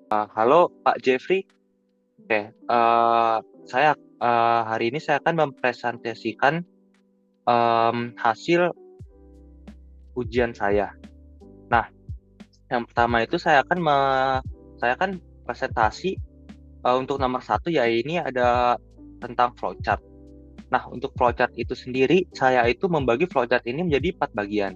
Halo Pak Jeffrey, oke, saya hari ini saya akan mempresentasikan hasil ujian saya. Nah, yang pertama itu saya akan presentasi untuk nomor satu, ya ini ada tentang flowchart. Nah, untuk flowchart itu sendiri, saya itu membagi flowchart ini menjadi 4 bagian.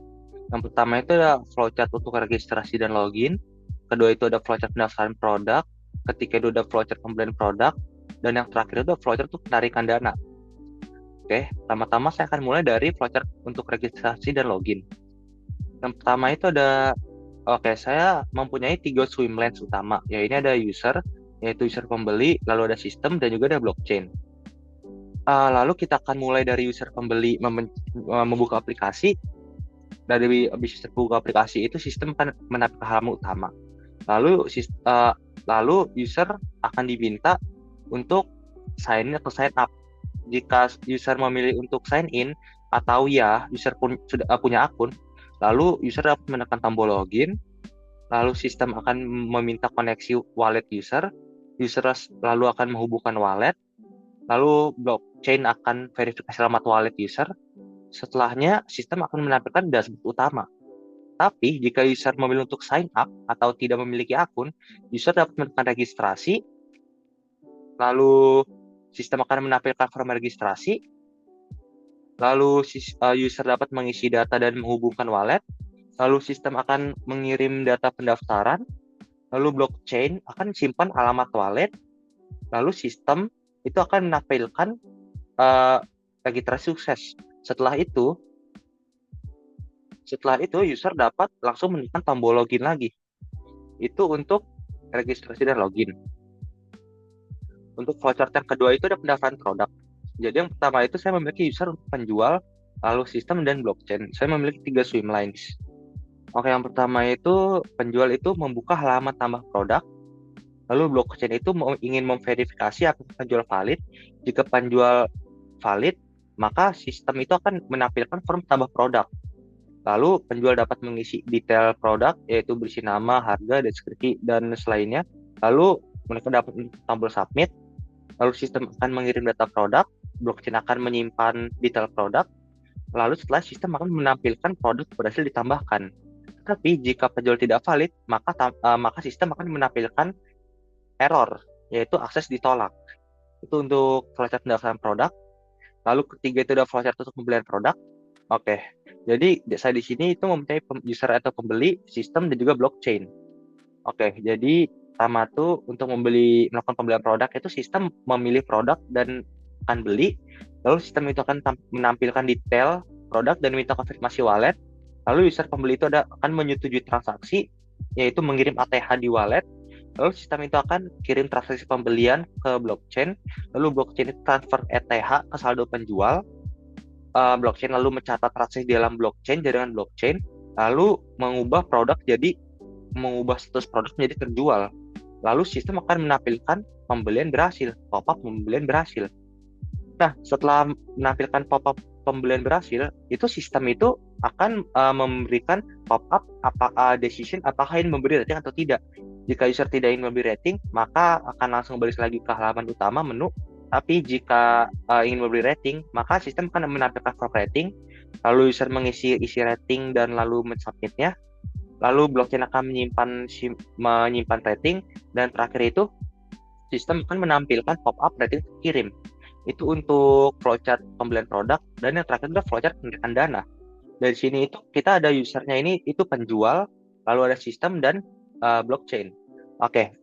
Yang pertama itu ada flowchart untuk registrasi dan login. Kedua itu ada flowchart pendaftaran produk. Ketiga itu ada flowchart pembelian produk. Dan yang terakhir itu ada flowchart untuk penarikan dana. Oke, pertama-tama saya akan mulai dari flowchart untuk registrasi dan login. Yang pertama itu ada, oke, saya mempunyai 3 swim lanes utama. Ya, ini ada user, yaitu user pembeli, lalu ada sistem, dan juga ada blockchain. Lalu kita akan mulai dari user pembeli membuka aplikasi. Dari user buka aplikasi itu sistem akan menampilkan halaman utama. Lalu user akan diminta untuk sign in atau sign up. Jika user memilih untuk sign in atau ya user pun sudah punya akun, lalu user dapat menekan tombol login, lalu sistem akan meminta koneksi wallet user, user lalu akan menghubungkan wallet, lalu blockchain akan verifikasi alamat wallet user. Setelahnya sistem akan menampilkan dashboard utama. Tapi jika user memilih untuk sign up atau tidak memiliki akun, user dapat menekan registrasi, lalu sistem akan menampilkan form registrasi, lalu user dapat mengisi data dan menghubungkan wallet, lalu sistem akan mengirim data pendaftaran, lalu blockchain akan simpan alamat wallet, lalu sistem itu akan menampilkan registrasi sukses. Setelah itu user dapat langsung menekan tombol login lagi. Itu untuk registrasi dan login. Untuk voucher yang kedua itu ada pendaftaran produk. Jadi yang pertama itu saya memiliki user untuk penjual, lalu sistem dan blockchain. Saya memiliki 3 swim lanes. Oke, yang pertama itu penjual itu membuka halaman tambah produk, lalu blockchain itu ingin memverifikasi apakah penjual valid. Jika penjual valid, maka sistem itu akan menampilkan form tambah produk. Lalu penjual dapat mengisi detail produk, yaitu berisi nama, harga, deskripsi, dan selainnya. Lalu mereka dapat tombol submit. Lalu sistem akan mengirim data produk, blockchain akan menyimpan detail produk, lalu setelah sistem akan menampilkan produk berhasil ditambahkan. Tapi jika penjual tidak valid, maka sistem akan menampilkan error, yaitu akses ditolak. Itu untuk flowchart pendaftaran produk. Lalu ketiga itu ada flowchart untuk pembelian produk. Oke, jadi saya di sini itu mempunyai user atau pembeli, sistem, dan juga blockchain. Oke, jadi pertama tuh untuk melakukan pembelian produk itu sistem memilih produk dan akan beli. Lalu sistem itu akan menampilkan detail produk dan minta konfirmasi wallet. Lalu user pembeli itu akan menyetujui transaksi, yaitu mengirim ATH di wallet. Lalu sistem itu akan kirim transaksi pembelian ke blockchain. Lalu blockchain itu transfer ETH ke saldo penjual. Blockchain lalu mencatat transaksi di dalam blockchain, jaringan blockchain. Lalu mengubah status produk menjadi terjual. Lalu sistem akan menampilkan pembelian berhasil, pop-up pembelian berhasil. Nah, setelah menampilkan pop-up pembelian berhasil, itu sistem itu akan memberikan pop-up decision apakah ingin memberi rating atau tidak. Jika user tidak ingin memberi rating, maka akan langsung balik lagi ke halaman utama menu. Tapi jika ingin memberi rating, maka sistem akan menampilkan form rating, lalu user mengisi rating dan lalu mensubmitnya. Lalu blockchain akan menyimpan rating, dan terakhir itu sistem akan menampilkan pop-up rating terkirim. Itu untuk flowchart pembelian produk, dan yang terakhir adalah flowchart penarikan dana. Dari sini itu kita ada usernya ini itu penjual, lalu ada sistem dan blockchain. Oke,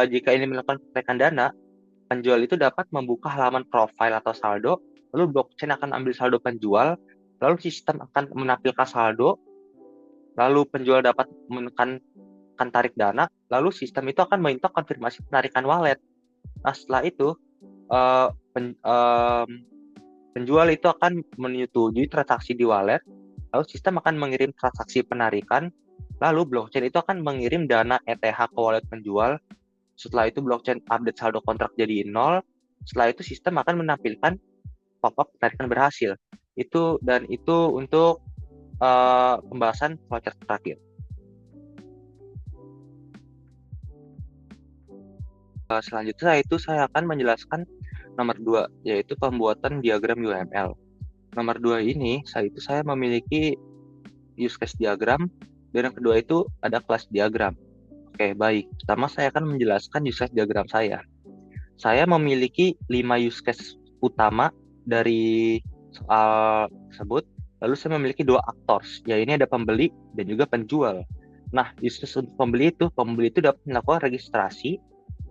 jika ini melakukan penarikan dana, penjual itu dapat membuka halaman profile atau saldo, lalu blockchain akan ambil saldo penjual, lalu sistem akan menampilkan saldo, lalu penjual dapat menekan tarik dana, lalu sistem itu akan meminta konfirmasi penarikan wallet. Nah, setelah itu uh, pen, um, penjual itu akan menyetujui transaksi di wallet, lalu sistem akan mengirim transaksi penarikan, lalu blockchain itu akan mengirim dana ETH ke wallet penjual. Setelah itu blockchain update saldo kontrak jadi 0. Setelah itu sistem akan menampilkan pop-up penarikan berhasil. Itu untuk pembahasan flowchart terakhir. Selanjutnya itu saya akan menjelaskan nomor 2, yaitu pembuatan diagram UML. Nomor 2 ini, saya memiliki use case diagram, dan yang kedua itu ada kelas diagram. Oke, baik. Pertama saya akan menjelaskan use case diagram saya. Saya memiliki 5 use case utama dari soal tersebut. Lalu saya memiliki 2 actors, yaitu ada pembeli dan juga penjual. Nah, use case untuk pembeli itu dapat melakukan registrasi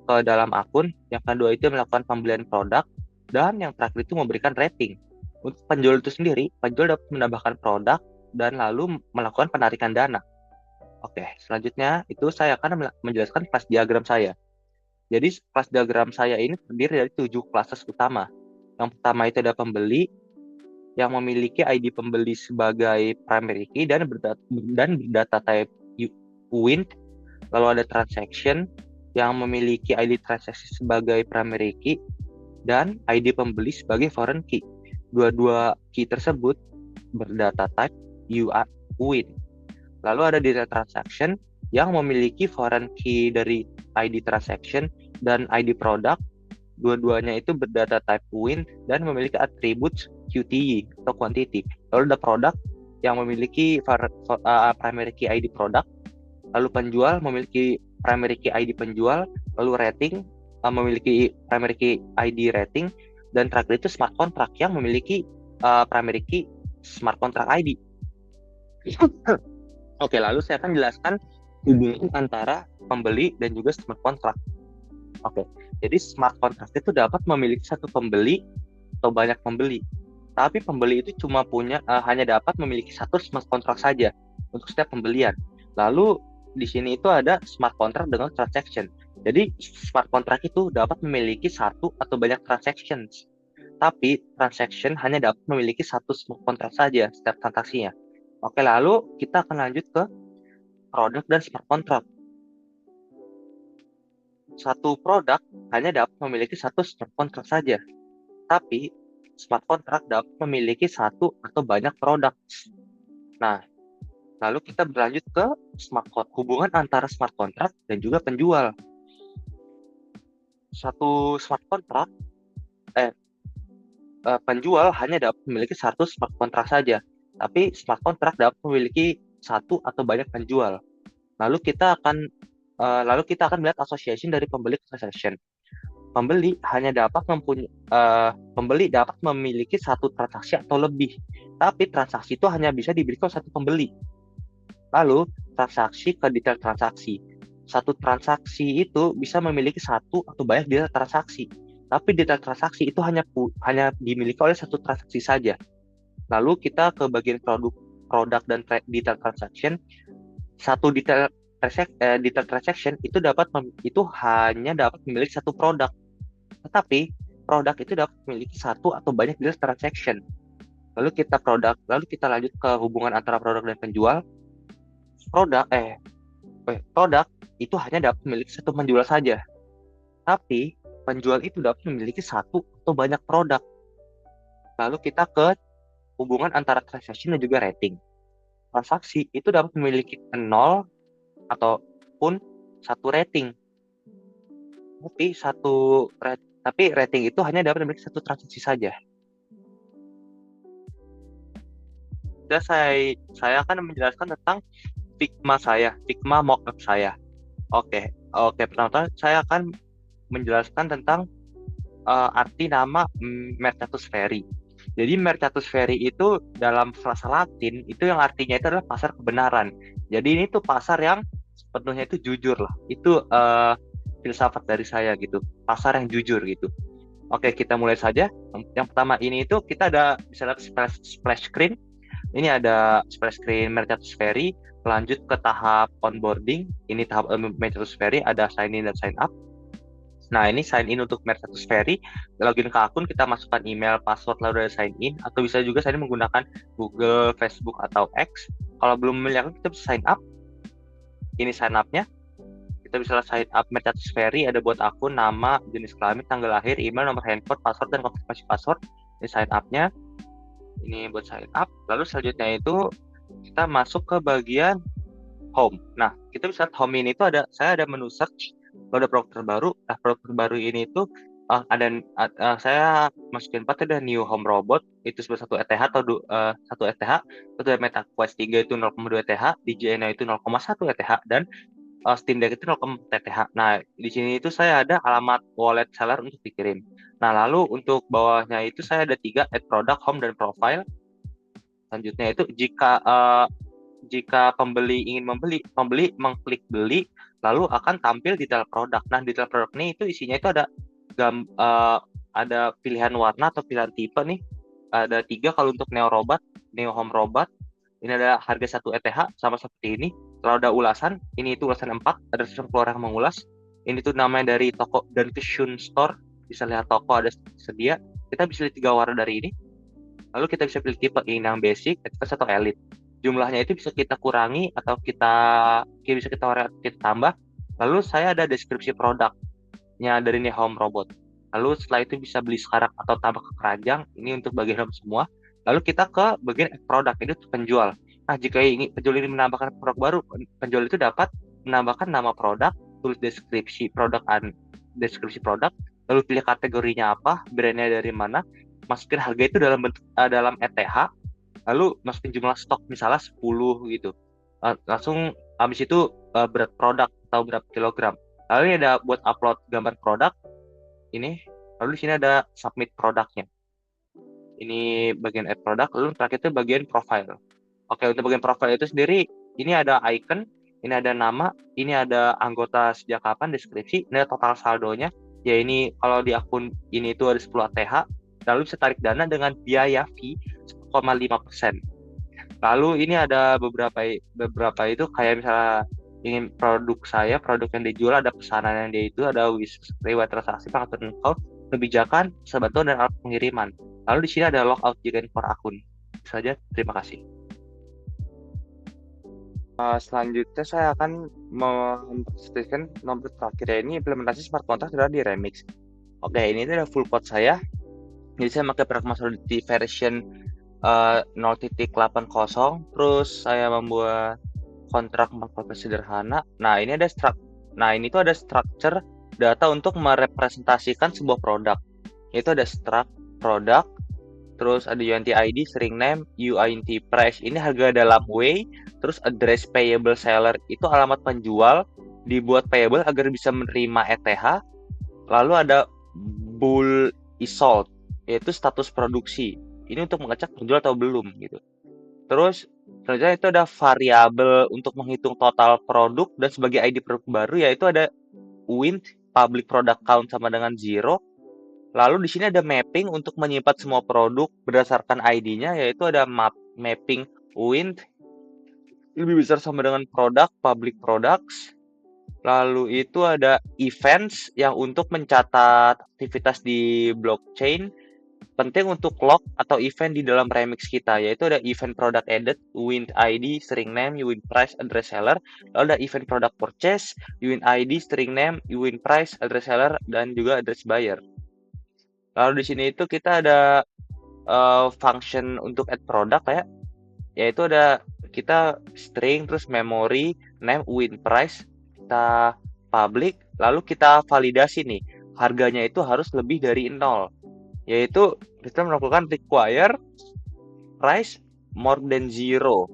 ke dalam akun, yang kedua itu melakukan pembelian produk, dan yang terakhir itu memberikan rating. Untuk penjual itu sendiri, penjual dapat menambahkan produk dan lalu melakukan penarikan dana. Oke, selanjutnya itu saya akan menjelaskan kelas diagram saya. Jadi kelas diagram saya ini terdiri dari 7 classes utama. Yang pertama itu ada pembeli yang memiliki ID pembeli sebagai primary key dan berdata type UINT. Lalu ada transaction yang memiliki ID transaksi sebagai primary key dan ID pembeli sebagai foreign key. Dua-dua key tersebut berdata type UINT. Lalu ada data transaction yang memiliki foreign key dari ID transaction dan ID product. Dua-duanya itu berdata type UINT dan memiliki atribut QTY atau quantity. Lalu ada produk yang memiliki primary key ID product. Lalu penjual memiliki primary key ID penjual. Lalu rating memiliki primary key ID rating. Dan terakhir itu smart contract yang memiliki primary key smart contract ID. Oke, lalu saya akan jelaskan hubungan antara pembeli dan juga smart contract. Oke, jadi smart contract itu dapat memiliki satu pembeli atau banyak pembeli. Tapi pembeli itu hanya dapat memiliki satu smart contract saja untuk setiap pembelian. Lalu di sini itu ada smart contract dengan transaction. Jadi smart contract itu dapat memiliki satu atau banyak transactions. Tapi transaction hanya dapat memiliki satu smart contract saja setiap transaksinya. Oke, lalu kita akan lanjut ke produk dan smart contract. Satu produk hanya dapat memiliki satu smart contract saja, tapi smart contract dapat memiliki satu atau banyak produk. Nah, lalu kita berlanjut ke hubungan antara smart contract dan juga penjual. Satu smart contract, penjual hanya dapat memiliki satu smart contract saja, tapi smart contract dapat memiliki satu atau banyak penjual. Lalu kita akan melihat association dari pembeli ke transaction. Pembeli dapat memiliki satu transaksi atau lebih, tapi transaksi itu hanya bisa dimiliki oleh satu pembeli. Lalu transaksi ke detail transaksi. Satu transaksi itu bisa memiliki satu atau banyak detail transaksi, tapi detail transaksi itu hanya dimiliki oleh satu transaksi saja. Lalu kita ke bagian produk dan detail transaction. Satu detail transaction itu hanya dapat memiliki satu produk, tetapi produk itu dapat memiliki satu atau banyak detail transaction. Lalu kita lanjut ke hubungan antara produk dan penjual. Produk itu hanya dapat memiliki satu penjual saja, tapi penjual itu dapat memiliki satu atau banyak produk. Lalu kita ke hubungan antara transaction dan juga rating. Transaksi itu dapat memiliki 0 ataupun satu rating. Tapi rating itu hanya dapat memiliki satu transaksi saja. Dan saya akan menjelaskan tentang Figma mockup saya. Oke, pertama saya akan menjelaskan tentang arti nama Mercatus Feri. Jadi Mercatus Feri itu dalam bahasa Latin itu yang artinya itu adalah pasar kebenaran. Jadi ini tuh pasar yang sepenuhnya itu jujur lah. Itu filsafat dari saya gitu. Pasar yang jujur gitu. Oke, kita mulai saja. Yang pertama ini itu kita bisa lihat splash screen. Ini ada splash screen Mercatus Feri. Lanjut ke tahap onboarding. Ini tahap Mercatus Feri, ada sign in dan sign up. Nah, ini sign in untuk Mercatus Feri. Login ke akun, kita masukkan email, password, lalu ada sign in. Atau bisa juga sign in menggunakan Google, Facebook, atau X. Kalau belum memilih akun, kita bisa sign up. Ini sign up-nya. Kita bisa sign up Mercatus Feri, ada buat akun, nama, jenis kelamin, tanggal lahir, email, nomor handphone, password, dan konfirmasi password. Ini sign up-nya. Ini buat sign up. Lalu selanjutnya itu kita masuk ke bagian home. Nah, kita bisa lihat home ini itu saya ada menu search, Kalau ada produk terbaru, produk terbaru ini itu saya masukin 4 ada New Home Robot itu sebesar 1 ETH atau 1 ETH, terus ada Meta Quest 3 itu 0,2 ETH, DJI Neo itu 0,1 ETH, dan Steam Deck itu 0,4 ETH. Nah, di sini itu saya ada alamat wallet seller untuk dikirim. Nah, lalu untuk bawahnya itu saya ada 3, add product, home, dan profile. Selanjutnya itu jika pembeli ingin membeli, pembeli mengklik beli, lalu akan tampil detail produk. Nah, detail produk ini itu isinya itu ada pilihan warna atau pilihan tipe nih. Ada 3 kalau untuk Neo Home Robot. Ini ada harga 1 ETH sama seperti ini. Kalau ada ulasan, ini itu ulasan 4, ada sistem keluar yang mengulas. Ini tuh namanya dari toko dan Shun Store. Bisa lihat toko ada sedia. Kita bisa lihat 3 warna dari ini. Lalu kita bisa pilih tipe ini yang basic, advance atau elite. Jumlahnya itu bisa kita kurangi atau bisa kita tambah. Lalu saya ada deskripsi produknya dari Neo Home Robot. Lalu setelah itu bisa beli sekarang atau tambah ke keranjang. Ini untuk bagian home semua. Lalu kita ke bagian produk, ini untuk penjual. Nah, jika penjual ini menambahkan produk baru, penjual itu dapat menambahkan nama produk, tulis deskripsi produk, lalu pilih kategorinya apa, brandnya dari mana, masukin harga itu dalam ETH, lalu masukin jumlah stok misalnya 10 gitu. Langsung habis itu berat produk atau berapa kilogram. Lalu ini ada buat upload gambar produk ini, lalu di sini ada submit produknya. Ini bagian add product, lalu terakhir itu bagian profile. Oke, untuk bagian profile itu sendiri, ini ada icon, ini ada nama, ini ada anggota sejak kapan, deskripsi, ini ada total saldonya. Ya, ini kalau di akun ini itu ada 10 ATH, lalu bisa tarik dana dengan biaya fee 1,5%. Lalu ini ada beberapa itu kayak misalnya ingin produk yang dijual, ada pesanan yang dia itu, ada riwayat transaksi, pengaturan account, kebijakan, bantuan dan alat pengiriman. Lalu di sini ada logout jika impor akun. Itu saja, terima kasih. Selanjutnya saya akan mempresentasikan nomor terakhir, ini implementasi smart contract adalah di Remix. Oke, ini adalah full code saya. Jadi saya pakai Pragma Solidity version 0.80, terus saya membuat kontrak 4 sederhana. Nah, ini ini tuh ada structure data untuk merepresentasikan sebuah produk. Itu ada struct produk, terus ada UNT ID, string name, UINT price, ini harga dalam way, terus address payable seller, itu alamat penjual, dibuat payable agar bisa menerima ETH, lalu ada bool is sold, yaitu status produksi, ini untuk mengecek penjual atau belum gitu. Terus selanjutnya itu ada variabel untuk menghitung total produk, dan sebagai ID produk baru yaitu ada wint public product count sama dengan 0. Lalu di sini ada mapping untuk menyimpan semua produk berdasarkan ID-nya, yaitu ada mapping wint lebih besar sama dengan produk public products. Lalu itu ada events yang untuk mencatat aktivitas di blockchain, penting untuk log atau event di dalam remix kita, yaitu ada event product added, wint ID, string name, wint price, address seller. Lalu ada event product purchase, wint ID, string name, wint price, address seller, dan juga address buyer. Lalu di sini itu kita ada function untuk add product yaitu ada kita string, terus memory, name, wint price, kita public, lalu kita validasi nih, harganya itu harus lebih dari 0, yaitu kita melakukan require price more than 0,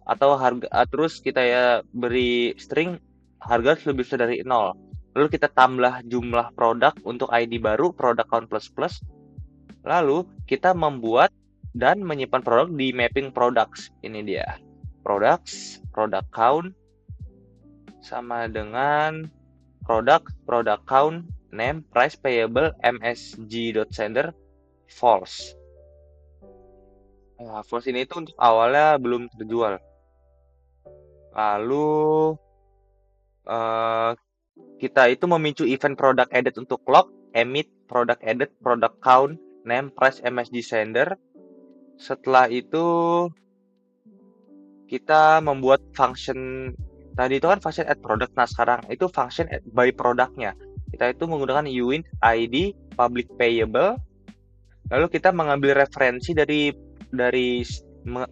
atau harga, terus kita beri string harga lebih besar dari 0. Lalu kita tambah jumlah produk untuk ID baru, product count plus. Lalu kita membuat dan menyimpan produk di mapping products. Ini dia. Products, product count, sama dengan product count, name, price, payable, msg.sender, false. Nah, false ini itu untuk awalnya belum terjual. Lalu kita itu memicu event product added untuk log, emit, product added, product count, name, price, msg sender. Setelah itu kita membuat function, tadi itu kan function add product. Nah, sekarang itu function add by productnya. Kita itu menggunakan uint ID public payable. Lalu kita mengambil referensi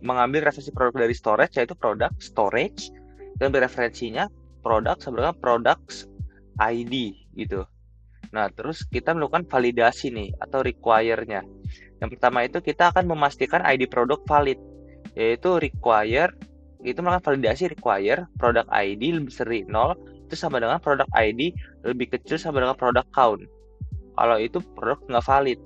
mengambil referensi produk dari storage, yaitu product storage, dan referensinya produk sebenarnya products ID gitu. Nah, terus kita melakukan validasi nih atau require-nya. Yang pertama itu kita akan memastikan ID produk valid, yaitu require itu melakukan validasi require produk ID lebih dari 0 itu sama dengan produk ID lebih kecil sama dengan produk count. Kalau itu produk nggak valid.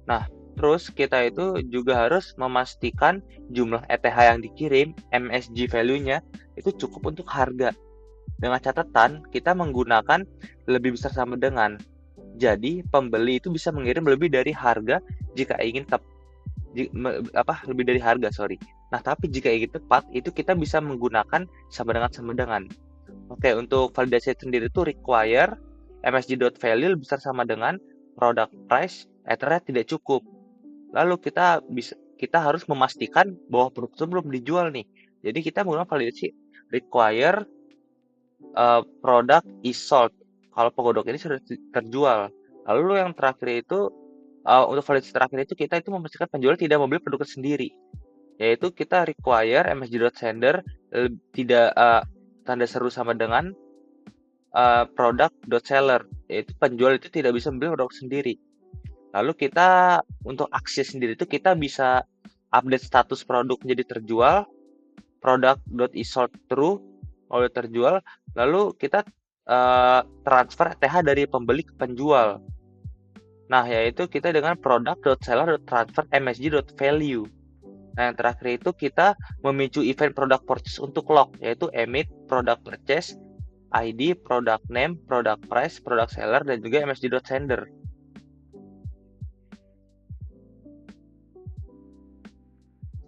Nah, terus kita itu juga harus memastikan jumlah ETH yang dikirim, MSG value-nya itu cukup untuk harga. Dengan catatan, kita menggunakan lebih besar sama dengan. Jadi, pembeli itu bisa mengirim lebih dari harga jika ingin lebih dari harga, sorry. Nah, tapi jika ingin tepat, itu kita bisa menggunakan sama dengan. Oke, untuk validasi sendiri itu require msg.value lebih besar sama dengan product price, Ethernya tidak cukup. Lalu kita harus memastikan bahwa produk itu belum dijual nih. Jadi kita menggunakan validasi require product is sold. Kalau penggodok ini sudah terjual. Lalu yang terakhir itu untuk validasi terakhir itu kita itu memastikan penjual tidak membeli produk sendiri. Yaitu kita require msg.sender tidak tanda seru sama dengan product.seller, yaitu penjual itu tidak bisa membeli produk sendiri. Lalu kita untuk aksi sendiri itu kita bisa update status produk menjadi terjual, product.issold true kalau terjual, lalu kita transfer ETH dari pembeli ke penjual. Nah, yaitu kita dengan product.seller.transfer msg.value. Nah, yang terakhir itu kita memicu event product purchase untuk lock, yaitu emit product purchase, ID, product name, product price, product seller, dan juga msg.sender.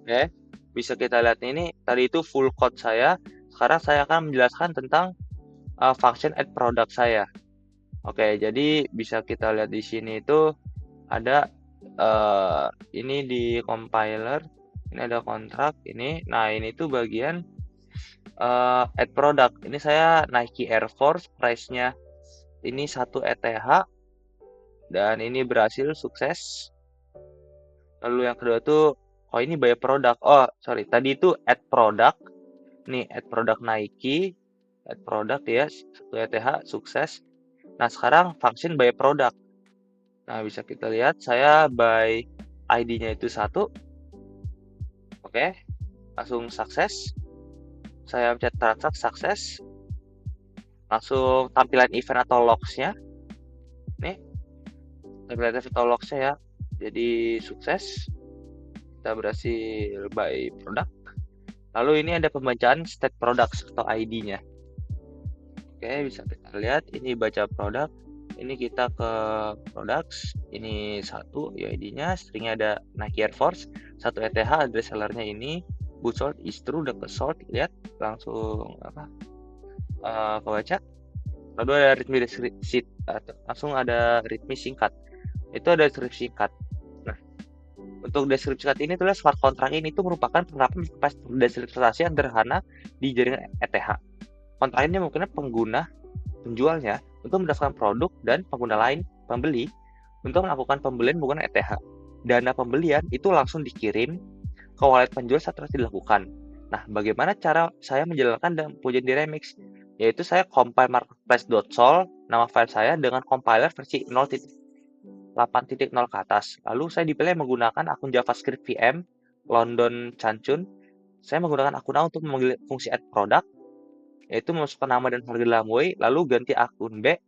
Oke, bisa kita lihat ini, tadi itu full code saya. Sekarang saya akan menjelaskan tentang function add product saya. Oke, jadi bisa kita lihat di sini itu ada ini di compiler, ini ada kontrak ini. Nah, ini tuh bagian add product. Ini saya Nike Air Force, price-nya ini 1 ETH dan ini berhasil sukses. Lalu yang kedua tuh ini by product. Oh, sorry, tadi itu add product. Nih, add product Nike, add product ya, 1 ETH sukses. Nah, sekarang function by product. Nah, bisa kita lihat saya by ID-nya itu 1. Oke, langsung sukses. Saya pencet transaksi sukses. Langsung tampilan event atau logs-nya. Nih, tampilan event atau logs-nya ya. Jadi sukses. Kita berhasil by product. Lalu ini ada pembacaan state products atau ID-nya. Oke, bisa kita lihat ini baca produk. Ini kita ke products, ini 1 ya ID-nya, stringnya ada Nike Air Force, 1 ETH, address sellernya ini, boot sold is true, udah ke sold, lihat langsung kebaca. Lalu ada readme sheet, langsung ada readme singkat. Itu ada deskripsi singkat. Nah, untuk deskripsi singkat ini tulis smart contract ini itu merupakan penerapan deskripsi yang sederhana di jaringan ETH. Kontrak ini mungkin pengguna penjualnya untuk mendaftarkan produk dan pengguna lain pembeli untuk melakukan pembelian menggunakan ETH. Dana pembelian itu langsung dikirim ke wallet penjual setelah dilakukan. Nah, bagaimana cara saya menjalankan dan pujian di Remix? Yaitu saya compile marketplace.sol, nama file saya dengan compiler versi 0.8.0 ke atas. Lalu saya dipilih menggunakan akun JavaScript VM London Chanchun. Saya menggunakan akun A untuk memanggil fungsi add product, yaitu memasukkan nama dan harga dalam way, lalu ganti akun B,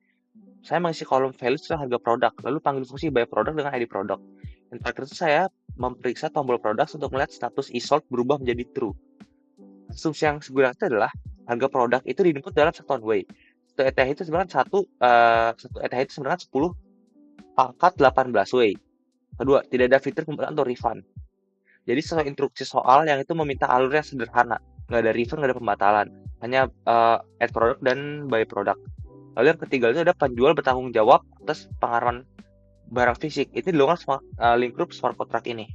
saya mengisi kolom value setelah harga produk, lalu panggil fungsi by product dengan ID product. Dan terakhir itu saya memeriksa tombol produk untuk melihat status e-sold berubah menjadi true. Asumsi yang digunakan adalah harga produk itu di-input dalam satu way. Satu ETH itu sebenarnya satu ETH itu sebenarnya 10 pangkat 18 way. Kedua, tidak ada fitur pembayaran atau refund. Jadi sesuai instruksi soal yang itu meminta alur yang sederhana, nggak ada refund, nggak ada pembatalan, hanya add product dan buy product. Lalu yang ketiga itu ada penjual bertanggung jawab atas pengiriman barang fisik. Itu dilakukan link group smart contract ini.